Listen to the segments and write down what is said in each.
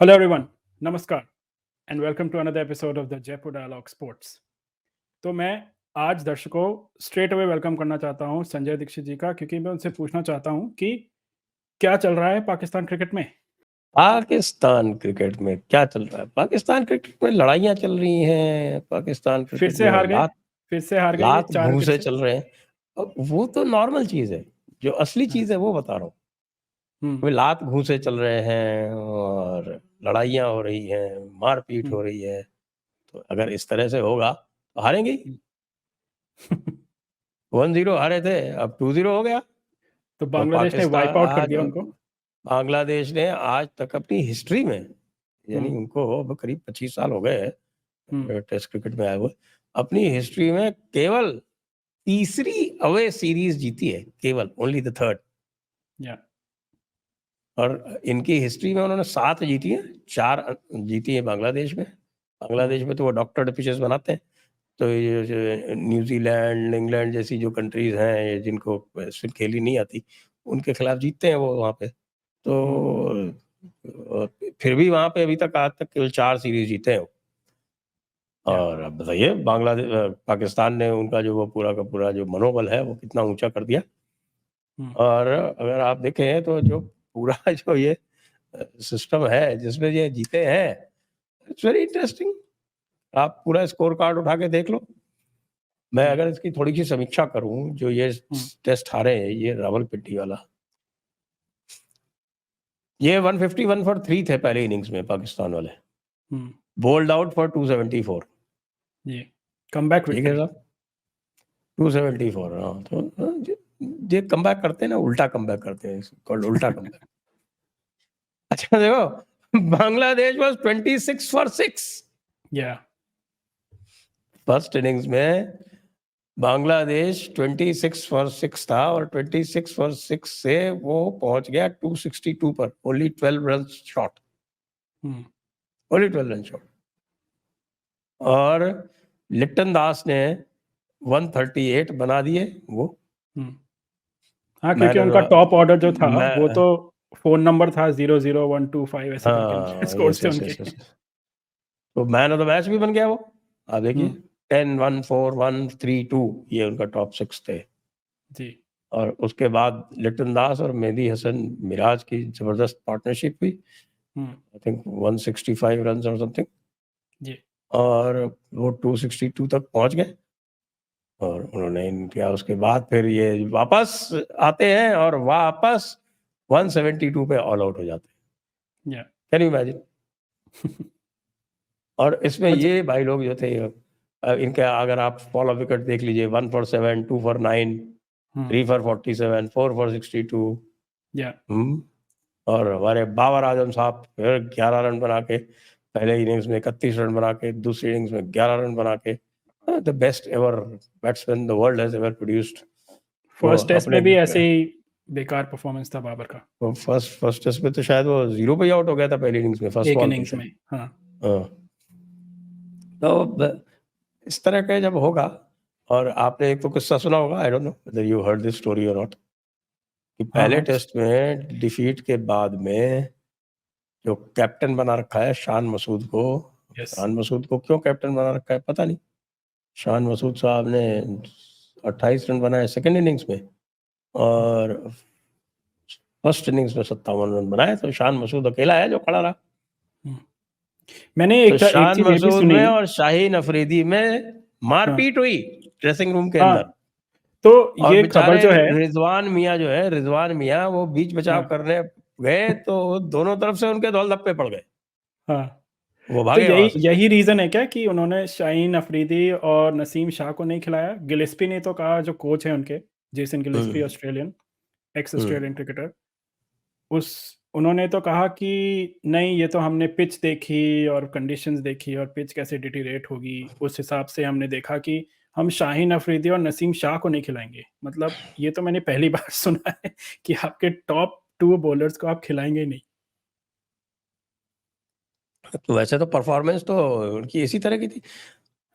Hello, everyone. Namaskar, and welcome to another episode of the Jaipur Dialogue Sports. तो मैं आज दर्शकों straight away welcome करना चाहता हूं संजय दीक्षित जी का, क्योंकि मैं उनसे पूछना चाहता हूं कि क्या चल रहा है पाकिस्तान क्रिकेट में। पाकिस्तान क्रिकेट में क्या चल रहा है? पाकिस्तान क्रिकेट में लड़ाइयाँ चल रही हैं, पाकिस्तान फिर क्रिकेट से हार में गए फिर से हार गए ये लात 4 विकेट घूंसे से। चल रहे हैं। अब वो तो नॉर्मल चीज़ है, जो असली हाँ, चीज़ है वो बता रहा हूँ। हम्म, वे लात घूंसे चल रहे हैं और लड़ाइयाँ हो रही हैं, मारपीट हम्म, हो रही है। तो अगर इस तरह से होगा तो हारेंगे ही। हम्म। 1-0 हारे थे, अब 2-0 हो गया। तो तो बांग्लादेश ने वाइप पाकिस्तान आउट कर आज दिया उनको। बांग्लादेश ने आज तक अपनी हिस्ट्री में, यानी हम्म, उनको अब करीब 25 साल हो गए हम्म, हैं टेस्ट क्रिकेट में आए हुए। अपनी हिस्ट्री में केवल तीसरी अवे सीरीज जीती है, केवल ओनली द थर्ड। या और इनकी हिस्ट्री में उन्होंने 7 जीती है, 4 जीती है बांग्लादेश में। बांग्लादेश में तो वो डॉक्टर्ड पिचेस बनाते हैं। तो ये जो न्यूजीलैंड, इंग्लैंड जैसी जो कंट्रीज हैं, ये जिनको सिर्फ खेली नहीं आती, उनके खिलाफ जीतते हैं वो वहाँ पे। तो फिर भी वहाँ पे अभी तक आज तक केवल 4 सीरीज जीते हैं वो। या और अब बताइए पाकिस्तान ने उनका जो वो पूरा का पूरा जो मनोबल है वो कितना ऊंचा कर दिया। हम्म, और अगर आप देखें तो जो पूरा जो ये सिस्टम है जिसमें ये जीते हैं, इट्स वेरी इंटरेस्टिंग। आप पूरा स्कोर कार्ड उठा के देख लो। मैं हम्म, अगर इसकी थोड़ी सी समीक्षा करूं, जो ये हम्म, टेस्ट हारे हैं, ये रावलपिंडी वाला, ये 151 फॉर 3 थे पहले इनिंग्स में पाकिस्तान वाले, हम्म, बोल्ड आउट फॉर 274। ये कमबैक ठीक है विक्ट्री। साहब, 274। हाँ, तो ये कमबैक करते हैं ना, उल्टा कमबैक करते हैं, कॉल्ड उल्टा कमबैक। अच्छा देखो, बांग्लादेश वाज 26 फॉर 6। या फर्स्ट इनिंग्स में बांग्लादेश 26 फॉर 6 था, और 26 फॉर 6 से वो पहुंच गया 262 पर, ओनली 12 रन शॉट, हम्म, ओनली 12 रन शॉट। और लिट्टन दास ने 138 बना दिए वो। हम्म। हाँ, क्योंकि मैन उनका टॉप ऑर्डर जो था मैं वो तो फोन नंबर था 00125 ऐसे करके हाँ, स्कोर यस थे यस उनके। Yes yes. तो मैन ऑफ द मैच भी बन गया वो। आप देखिए, हम्म, 10-1-4-1-3-2 ये उनका टॉप 6 थे। जी और उसके बाद लिटन दास और मेहदी हसन मिराज की जबरदस्त पार्टनरशिप हुई, हम्म, आई थिंक 165 रन और समथिंग। जी और वो 262 तक पहुंच गए। और उन्होंने किया, उसके बाद फिर ये वापस आते हैं और वापस 172 पे ऑल आउट हो जाते हैं। या कैन यू इमेजिन? और इसमें अच्छा। ये भाई लोग जो थे, इनके अगर आप फॉलो विकेट देख लीजिए, 1 for 7, 2 for 9, hmm, 3 for 47, 4 for 62। या और हमारे बाबर आजम साहब फिर 11 रन बना के, पहले इनिंग्स में 31 रन बना के, दूसरी इनिंग्स में 11 रन बना के, the best ever batsman the world has ever produced. वो फर्स्ट टेस्ट अपने में भी ऐसे ही बेकार परफॉर्मेंस था बाबर का। फर्स्ट टेस्ट में तो शायद वो 0 पे आउट हो गया था पहली इनिंग्स में, फर्स्ट एक बॉल पे इनिंग्स शायद। में, हाँ। हाँ। तो इस तरह का जब होगा, और आपने एक तो किस्सा सुना होगा, I don't know whether you heard this story और नॉट, कि हाँ, पहले हाँ, टेस्ट में डिफीट के बाद में जो कैप्टन बना रखा है शान मसूद को, यस, शान मसूद को क्यों कैप्टन बना रखा है पता नहीं। शान मसूद साहब ने 28 रन बनाए सेकंड इनिंग्स में, और फर्स्ट इनिंग्स में 57 रन बनाए। तो शान मसूद अकेला है जो खड़ा रहा। मैंने तो एक शान चीज ये भी मसूद सुनी। में और शाहीन अफरीदी में हाँ, मारपीट हुई ड्रेसिंग रूम के हाँ, अंदर। तो और ये खबर बेचारे जो है, रिजवान मियाँ जो है, रिजवान मियाँ वो बीच बचाव हाँ, करने गए, तो दोनों तरफ से उनके धौल धप्पे पड़ गए, हाँ, वो तो भागे यही वहां से। यही रीजन है क्या कि उन्होंने शाहीन अफरीदी और नसीम शाह को नहीं खिलाया। गिलेस्पी ने तो कहा, जो कोच है उनके, जेसन गिलेस्पी, हम्म ऑस्ट्रेलियन, एक्स हम्म ऑस्ट्रेलियन क्रिकेटर, उस उन्होंने तो कहा कि नहीं, ये तो हमने पिच देखी और कंडीशंस देखी और पिच कैसे डिटीरेट होगी, उस हिसाब से हमने देखा कि हम शाहीन अफरीदी और नसीम शाह को नहीं खिलाएंगे। मतलब ये तो मैंने पहली बार सुना है कि आपके टॉप 2 बॉलर्स को आप खिलाएंगे ही नहीं। तो वैसे तो परफॉर्मेंस तो उनकी इसी तरह की थी।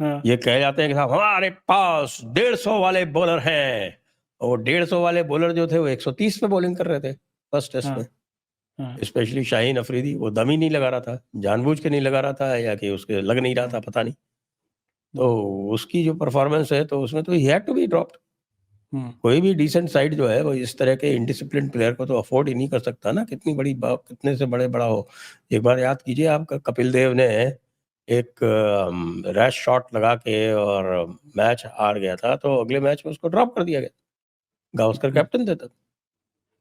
हाँ, ये कह जाते हैं कि साहब हमारे पास 150 वाले बॉलर हैं, और 150 वाले बॉलर जो थे वो 130 पे बॉलिंग कर रहे थे फर्स्ट टेस्ट हाँ, में। हाँ, स्पेशली शाहीन अफरीदी, वो दम ही नहीं लगा रहा था, जानबूझ के नहीं लगा रहा था या कि उसके लग नहीं रहा था, पता नहीं। तो उसकी जो परफॉर्मेंस है तो उसमें तो he had to be dropped. कोई भी डिसेंट साइड जो है वो इस तरह के इंडिसिप्लिन प्लेयर को तो अफोर्ड ही नहीं कर सकता ना, कितने से बड़ा हो। एक बार याद कीजिए, आपका कपिल देव ने एक रैश शॉट लगा के और मैच हार गया था, तो अगले मैच में उसको ड्रॉप कर दिया गया। गावस्कर कैप्टन थे तब।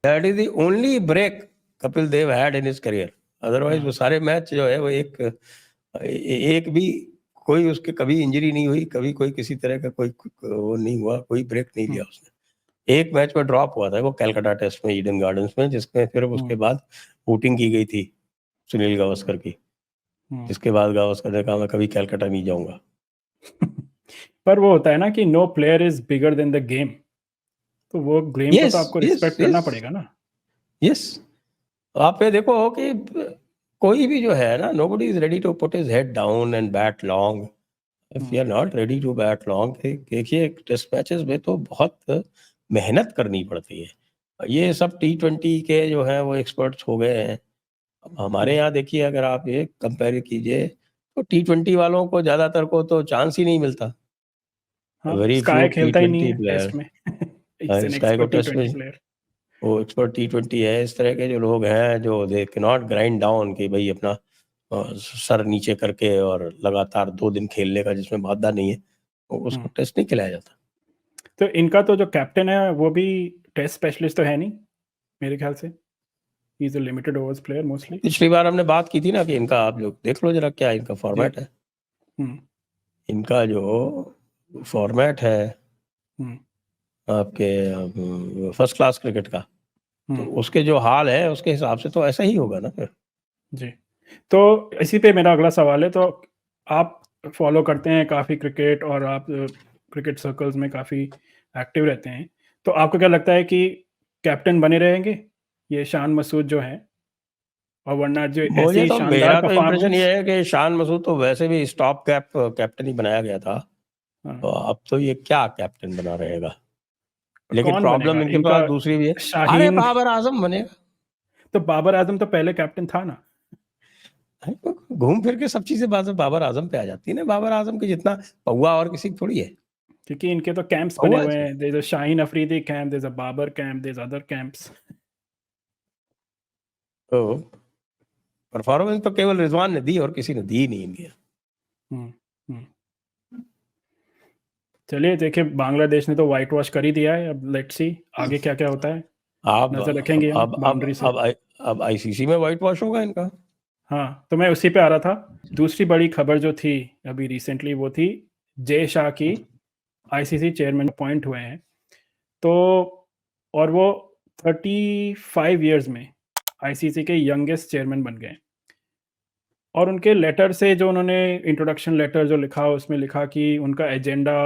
That is the only break Kapil Dev had in his career. Otherwise वो सारे मैच जो है वो एक भी कोई उसके कभी इंजरी नहीं हुई, कभी कोई किसी तरह का कोई वो नहीं हुआ, कोई ब्रेक नहीं लिया उसने। एक मैच में ड्रॉप हुआ था वो कैलकाटा टेस्ट में, ईडन गार्डन्स में, जिसमें फिर उसके बाद वोटिंग की गई थी सुनील गावस्कर की, जिसके बाद गावस्कर ने कहा मैं कभी कैलकाटा नहीं जाऊंगा। पर वो होता है ना कि no player is bigger than the game, तो वो गेम को तो आपको रिस्पेक्ट करना पड़ेगा ना। यस, आप ये देखो कि कोई भी जो है ना, nobody is ready to put his head down and bat long if you are not ready to bat long. देखिए टेस्ट मैचेस में तो बहुत मेहनत करनी पड़ती है। ये सब T20 के जो हैं वो एक्सपर्ट्स हो गए हैं। अब हमारे यहाँ देखिए, अगर आप ये कंपेयर कीजिए तो T20 वालों को ज़्यादातर को तो चांस ही नहीं मिलता। हाँ, वेरी फ्यू स्काई खेलता ही नहीं T20 है प्लेयर, टेस्ट में। इट्स एन स्काई को एक्सपर्ट टेस्ट में T20 प्लेयर। वो एक्सपर्ट T20 है। इस तरह के जो लोग हैं जो they can not grind down कि भाई अपना सर नीचे करके और लगातार 2 दिन खेलने का जिसमें बाधा नहीं है, उसको टेस्ट नहीं खिलाया जाता। तो इनका तो जो कैप्टन है वो भी टेस्ट स्पेशलिस्ट तो है नहीं मेरे ख्याल से। He is a limited overs player mostly. पिछली बार हमने बात की थी ना कि इनका आप लोग देख लो जरा क्या इनका फॉर्मेट है। इनका जो फॉर्मेट है आपके फर्स्ट क्लास क्रिकेट का, तो उसके जो हाल है उसके हिसाब से तो ऐसा ही होगा ना फिर। जी, तो इसी पे मेरा अगला सवाल है। तो आप फॉलो करते हैं काफ़ी क्रिकेट और आप क्रिकेट सर्कल्स में काफ़ी एक्टिव रहते हैं, तो आपको क्या लगता है कि कैप्टन बने रहेंगे ये शान मसूद जो हैं? और वरना जो मुझे ऐसी तो शानदार मेरा तो इम्प्रेशन परफॉर्मेंस। ये है कि शान मसूद तो वैसे भी स्टॉप कैप कैप्टन ही बनाया गया था, तो अब तो ये क्या कैप्टन बना रहेगा। लेकिन कौन बनेगा प्रॉब्लम इनके इनका? पास दूसरी भी है। अरे शाहीन। बाबर आजम बनेगा। तो बाबर आजम तो पहले कैप्टन था ना। घूम फिर के सब चीजें बाबर आजम पे आ जाती है ना। बाबर आजम के जितना पौआ और किसी की थोड़ी है। क्योंकि इनके तो कैंप्स बने पौआ हुए है। हैं। There is a Shaheen Afridi camp, there is a Babar camp, there is other camps. तो परफॉर्मेंस तो केवल रिजवान ने दी और किसी ने दी नहीं इनके। चलिए देखिए, बांग्लादेश ने तो व्हाइट वॉश कर ही दिया है। अब लेट्स सी आगे क्या क्या होता है। अब नजर रखेंगे हम बाउंड्री से। अब आईसीसी में व्हाइट वॉश होगा इनका। हाँ, तो मैं उसी पे आ रहा था। दूसरी बड़ी खबर जो थी अभी रिसेंटली वो थी जय शाह की आईसीसी चेयरमैन अपॉइंट हुए हैं। तो और वो 35 इयर्स में आईसीसी के यंगेस्ट चेयरमैन बन गए। और उनके लेटर से जो उन्होंने इंट्रोडक्शन लेटर जो लिखा उसमें लिखा कि उनका agenda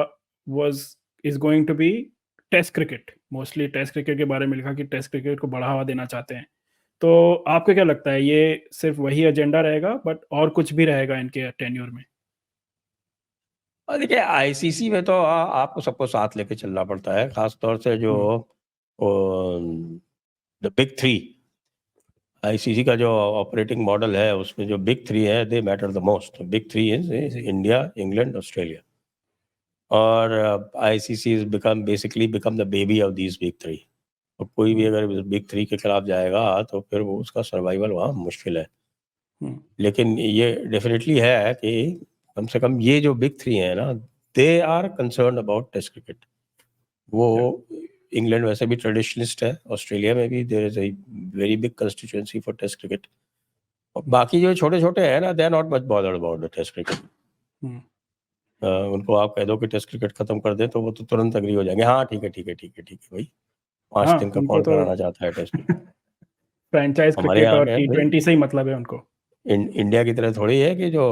was is going to be test cricket. Mostly test cricket के बारे में लिखा कि टेस्ट क्रिकेट को बढ़ावा देना चाहते हैं। तो आपको क्या लगता है ये सिर्फ वही एजेंडा रहेगा बट और कुछ भी रहेगा इनके टेन्योर में? और देखिए आईसीसी में तो आपको सबको साथ लेके चलना पड़ता है, खास तौर से जो द बिग थ्री। आईसीसी का जो ऑपरेटिंग मॉडल है उसमें जो बिग थ्री है they matter the most. Big three is India, England, Australia. और ICC is basically become the baby of these big three. और कोई भी अगर बिग थ्री के खिलाफ जाएगा तो फिर वो उसका सर्वाइवल वहाँ मुश्किल है। लेकिन ये डेफिनेटली है कि कम से कम ये जो बिग थ्री है ना, they are concern about test cricket. वो इंग्लैंड वैसे भी ट्रेडिशनलिस्ट है, ऑस्ट्रेलिया में भी there is a very big constituency for test cricket. और बाकी जो छोटे छोटे हैं ना, they are not much bothered about the test cricket. उनको आप कह दो कि टेस्ट क्रिकेट खत्म कर दे तो वो तो तुरंत अग्री हो जाएंगे। हाँ ठीक है ठीक है ठीक है ठीक है भाई, 5 दिन का उनको कौन तो कराना चाहता है टेस्ट क्रिकेट। फ्रेंचाइज हमारे क्रिकेट यहाँ और क्या है भाई, T20 से ही मतलब है उनको। इंडिया की तरह थोड़ी है कि जो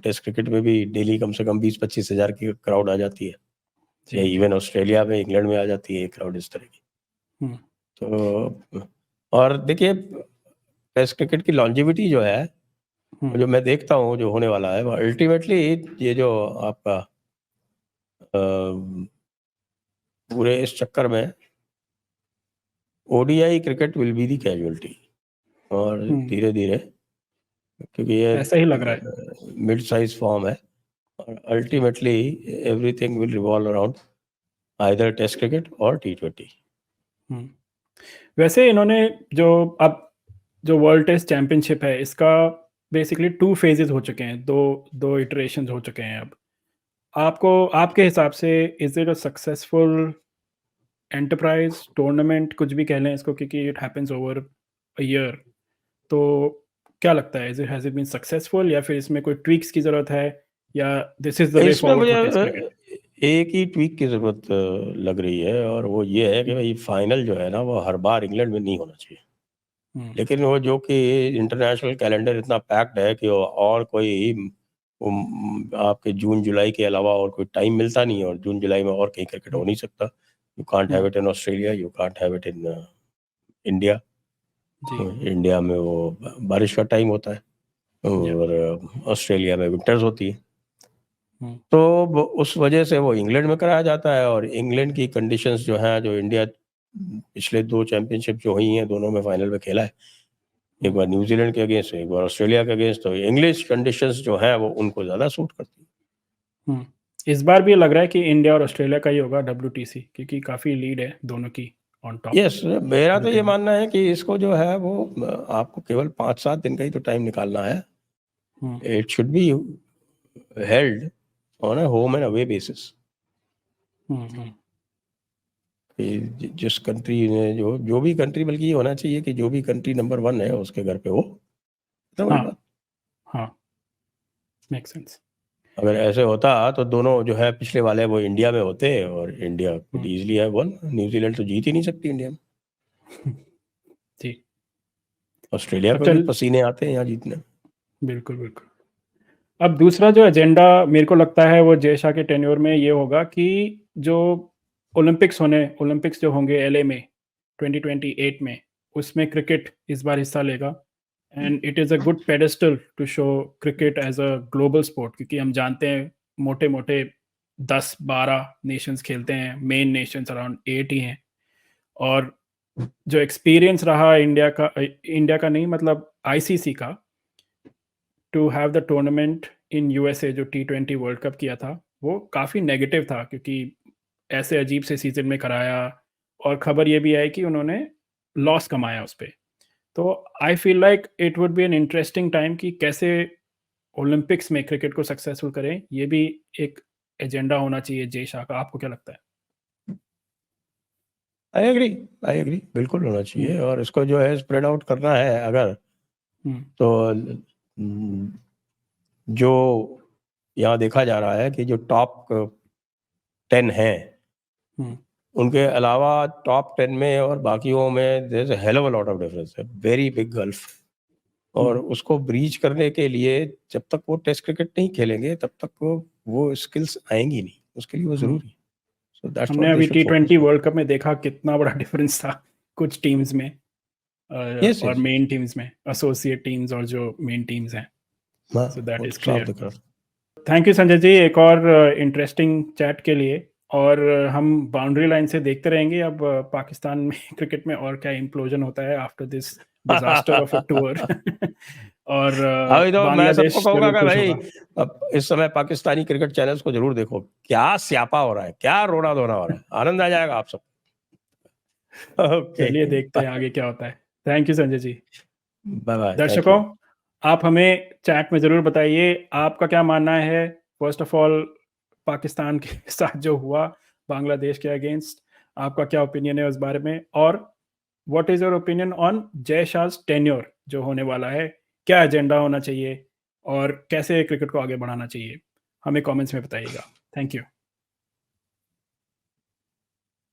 टेस्ट क्रिकेट में भी डेली कम से कम 20-25 हज़ार की क्राउड आ जाती है, या इवन ऑस्ट्रेलिया में, इंग्लैंड में आ जाती है क्राउड इस तरह की। तो और देखिए टेस्ट क्रिकेट की लॉन्जिविटी जो है, जो मैं देखता हूँ जो होने वाला है, वो अल्टीमेटली ये जो आपका पूरे इस चक्कर में ODI cricket will be the casualty. और धीरे-धीरे, क्योंकि ये ऐसा ही लग रहा है। मिड साइज फॉर्म है और ultimately everything will revolve around either test cricket और टी20। वैसे इन्होंने जो वर्ल्ड टेस्ट चैंपियनशिप है, इसका बेसिकली 2 फेजेस हो चुके हैं, 2 इटरेशंस हो चुके हैं अब। आपके हिसाब से is it a successful enterprise, tournament, कुछ भी कह लें इसको, क्योंकि it happens over a year. तो क्या लगता है, हैज़ इट बीन सक्सेसफुल या फिर इसमें कोई ट्वीक्स की ज़रूरत है, या दिस इज़ द वे इसमें फॉरवर्ड मुझे फॉर टेस्ट क्रिकेट? एक ही ट्वीक की ज़रूरत लग रही है, और वो ये है कि भाई फाइनल जो है ना, वो हर बार इंग्लैंड में नहीं होना चाहिए। लेकिन वो जो कि इंटरनेशनल कैलेंडर इतना पैक्ड है कि और कोई आपके जून जुलाई के अलावा और कोई टाइम मिलता नहीं है, और जून जुलाई में और कहीं क्रिकेट हो नहीं सकता। You can't have it in Australia, you can't have it in India. India में वो बारिश का टाइम होता है और ऑस्ट्रेलिया में विंटर्स होती है। तो उस वजह से वो इंग्लैंड में कराया जाता है, और इंग्लैंड की कंडीशंस जो हैं, जो इंडिया पिछले 2 चैंपियनशिप जो हुई हैं, दोनों में फाइनल में खेला है, एक बार न्यूजीलैंड के अगेंस्ट, एक बार ऑस्ट्रेलिया के अगेंस्ट। तो इंग्लिश कंडीशंस जो हैं वो उनको ज़्यादा सूट करती है। इस बार भी लग रहा है कि इंडिया और ऑस्ट्रेलिया का ही होगा WTC, क्योंकि काफ़ी लीड है दोनों की ऑन टॉप। यस, मेरा तो ये मानना है कि इसको जो है वो आपको केवल 5-7 दिन का ही तो टाइम निकालना है। It should be held on a home and away basis. जिस कंट्री ने जो भी कंट्री, बल्कि ये होना चाहिए कि जो भी कंट्री नंबर 1 है उसके घर पे हो। हाँ, मेक सेंस। अगर ऐसे होता तो दोनों जो है पिछले वाले वो इंडिया में होते, और India could easily have one. New Zealand तो जीत ही नहीं सकती इंडिया में। जी, ऑस्ट्रेलिया को भी पसीने आते हैं यहाँ जीतने। बिल्कुल बिल्कुल। अब दूसरा जो एजेंडा मेरे को लगता है वो जय शाह के टेन्योर में ये होगा कि जो ओलंपिक्स जो होंगे LA में 2028 में, उसमें क्रिकेट इस बार हिस्सा लेगा। And it is a good pedestal to show cricket as a global sport, क्योंकि हम जानते हैं मोटे मोटे 10-12 नेशंस खेलते हैं, मेन नेशंस अराउंड 8 ही हैं। और जो एक्सपीरियंस रहा इंडिया का नहीं, मतलब ICC का, to have the tournament in USA जो T20 वर्ल्ड कप किया था, वो काफ़ी नेगेटिव था, क्योंकि ऐसे अजीब से सीजन में कराया, और खबर ये भी आई कि उन्होंने लॉस कमाया उस पे। तो I feel like it would be an interesting time कि कैसे ओलंपिक्स में क्रिकेट को सक्सेसफुल करें। ये भी एक एजेंडा होना चाहिए जय शाह का। आपको क्या लगता है? आई एग्री, बिल्कुल होना चाहिए। और इसको जो है स्प्रेड आउट करना है अगर, तो जो यहाँ देखा जा रहा है कि जो टॉप 10 हैं, उनके अलावा टॉप 10 में और बाकियों में there is a hell of a lot of difference है, वेरी बिग गल्फ। और उसको ब्रीच करने के लिए जब तक वो टेस्ट क्रिकेट नहीं खेलेंगे तब तक वो स्किल्स आएंगी नहीं, उसके लिए वो जरूरी है। So that's हमने what they अभी should focus T20 on. World cup में देखा कितना बड़ा डिफरेंस था कुछ टीम्स में, Yes, और yes. मेन टीम्स में, एसोसिएट टीम्स और जो मेन टीम्स हैं। So that is clear. Thank you Sanjay ji, एक और इंटरेस्टिंग चैट के लिए। और हम बाउंड्री लाइन से देखते रहेंगे अब पाकिस्तान में क्रिकेट में और क्या इम्प्लोजन होता है after this disaster of a tour. और अभी तो मैं सबको कहूंगा कि भाई होगा। इस समय पाकिस्तानी क्रिकेट चैनल्स को जरूर देखो, क्या स्यापा हो रहा है, क्या रोना धोना हो रहा है, आनंद आ जाएगा आप सब। चलिए देखते हैं आगे क्या होता है। Thank you Sanjay ji. Bye bye. दर्शकों, आप हमें चैट में ज़रूर बताइए आपका क्या मानना है। फर्स्ट ऑफ ऑल, पाकिस्तान के साथ जो हुआ बांग्लादेश के अगेंस्ट, आपका क्या ओपिनियन है उस बारे में? और what is your opinion on जय शाह's टेन्योर जो होने वाला है? क्या एजेंडा होना चाहिए और कैसे क्रिकेट को आगे बढ़ाना चाहिए? हमें कमेंट्स में बताइएगा। Thank you.